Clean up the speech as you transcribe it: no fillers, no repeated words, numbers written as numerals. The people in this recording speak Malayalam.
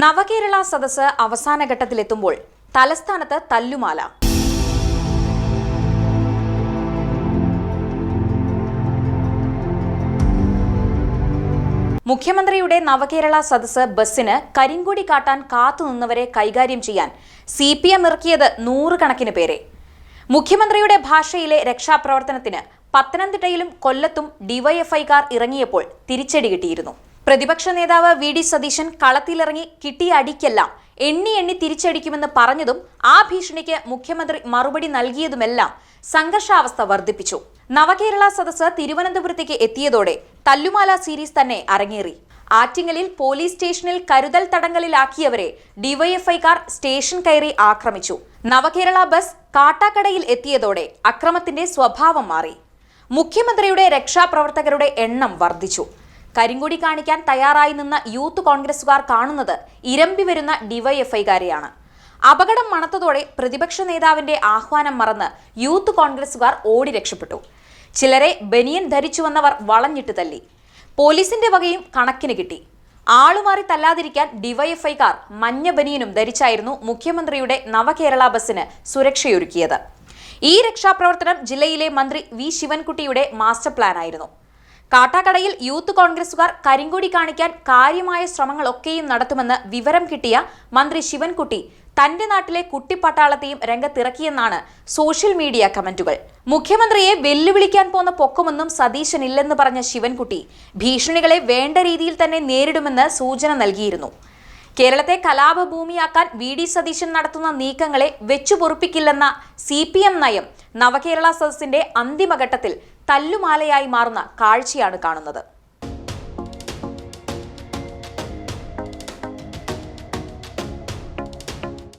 നവകേരള സദസ്സ് അവസാന ഘട്ടത്തിലെത്തുമ്പോൾ തലസ്ഥാനത്ത് തല്ലുമാല. മുഖ്യമന്ത്രിയുടെ നവകേരള സദസ്സ് ബസ്സിന് കരിങ്കൊടി കാട്ടാൻ കാത്തുനിന്നവരെ കൈകാര്യം ചെയ്യാൻ CPM ഇറക്കിയത് നൂറുകണക്കിന് പേരെ. മുഖ്യമന്ത്രിയുടെ ഭാഷയിലെ രക്ഷാപ്രവർത്തനത്തിന് പത്തനംതിട്ടയിലും കൊല്ലത്തും ഡിവൈഎഫ്ഐക്കാർ ഇറങ്ങിയപ്പോൾ തിരിച്ചടി കിട്ടിയിരുന്നു. പ്രതിപക്ഷ നേതാവ് VD സതീശൻ കളത്തിലിറങ്ങി കിട്ടിയ അടിക്കെല്ലാം എണ്ണി തിരിച്ചടിക്കുമെന്ന് പറഞ്ഞതും ആ ഭീഷണിക്ക് മുഖ്യമന്ത്രി മറുപടി നൽകിയതുമെല്ലാം സംഘർഷാവസ്ഥ വർദ്ധിപ്പിച്ചു. നവകേരള സദസ്സ് തിരുവനന്തപുരത്തേക്ക് എത്തിയതോടെ തല്ലുമാല സീരീസ് തന്നെ അരങ്ങേറി. ആറ്റിങ്ങലിൽ പോലീസ് സ്റ്റേഷനിൽ കരുതൽ തടങ്കലിലാക്കിയവരെ ഡിവൈഎഫ്ഐക്കാർ സ്റ്റേഷൻ കയറി ആക്രമിച്ചു. നവകേരള ബസ് കാട്ടാക്കടയിൽ എത്തിയതോടെ അക്രമത്തിന്റെ സ്വഭാവം മാറി. മുഖ്യമന്ത്രിയുടെ രക്ഷാപ്രവർത്തകരുടെ എണ്ണം വർദ്ധിച്ചു. കരിങ്കൊടി കാണിക്കാൻ തയ്യാറായി നിന്ന യൂത്ത് കോൺഗ്രസുകാർ കാണുന്നത് ഇരമ്പി വരുന്ന ഡിവൈഎഫ്ഐക്കാരെയാണ്. അപകടം മണത്തതോടെ പ്രതിപക്ഷ നേതാവിന്റെ ആഹ്വാനം മറന്ന് യൂത്ത് കോൺഗ്രസുകാർ ഓടി രക്ഷപ്പെട്ടു. ചിലരെ ബനിയൻ ധരിച്ചു വന്നവർ വളഞ്ഞിട്ട് തല്ലി. പോലീസിന്റെ വകയും കണക്കിന് കിട്ടി. ആളുമാറി തല്ലാതിരിക്കാൻ ഡിവൈഎഫ്ഐക്കാർ മഞ്ഞ ബനിയനും ധരിച്ചായിരുന്നു മുഖ്യമന്ത്രിയുടെ നവകേരള ബസ്സിന് സുരക്ഷയൊരുക്കിയത്. ഈ രക്ഷാപ്രവർത്തനം ജില്ലയിലെ മന്ത്രി V ശിവൻകുട്ടിയുടെ മാസ്റ്റർ പ്ലാനായിരുന്നു. കാട്ടാക്കടയിൽ യൂത്ത് കോൺഗ്രസുകാർ കരിങ്കൊടി കാണിക്കാൻ കാര്യമായ ശ്രമങ്ങളൊക്കെയും നടത്തുമെന്ന് വിവരം കിട്ടിയ മന്ത്രി ശിവൻകുട്ടി തന്റെ നാട്ടിലെ കുട്ടിപ്പട്ടാളത്തെയും രംഗത്തിറക്കിയെന്നാണ് സോഷ്യൽ മീഡിയ കമന്റുകൾ. മുഖ്യമന്ത്രിയെ വെല്ലുവിളിക്കാൻ പോന്ന പൊക്കമൊന്നും സതീശനില്ലെന്ന് പറഞ്ഞ ശിവൻകുട്ടി ഭീഷണികളെ വേണ്ട രീതിയിൽ തന്നെ നേരിടുമെന്ന് സൂചന നൽകിയിരുന്നു. കേരളത്തെ കലാപഭൂമിയാക്കാൻ VD സതീശൻ നടത്തുന്ന നീക്കങ്ങളെ വെച്ചുപൊറുപ്പിക്കില്ലെന്ന CPM നയം നവകേരള സദസ്സിന്റെ അന്തിമഘട്ടത്തിൽ തല്ലുമാലയായി മാറുന്ന കാഴ്ചയാണ് കാണുന്നത്.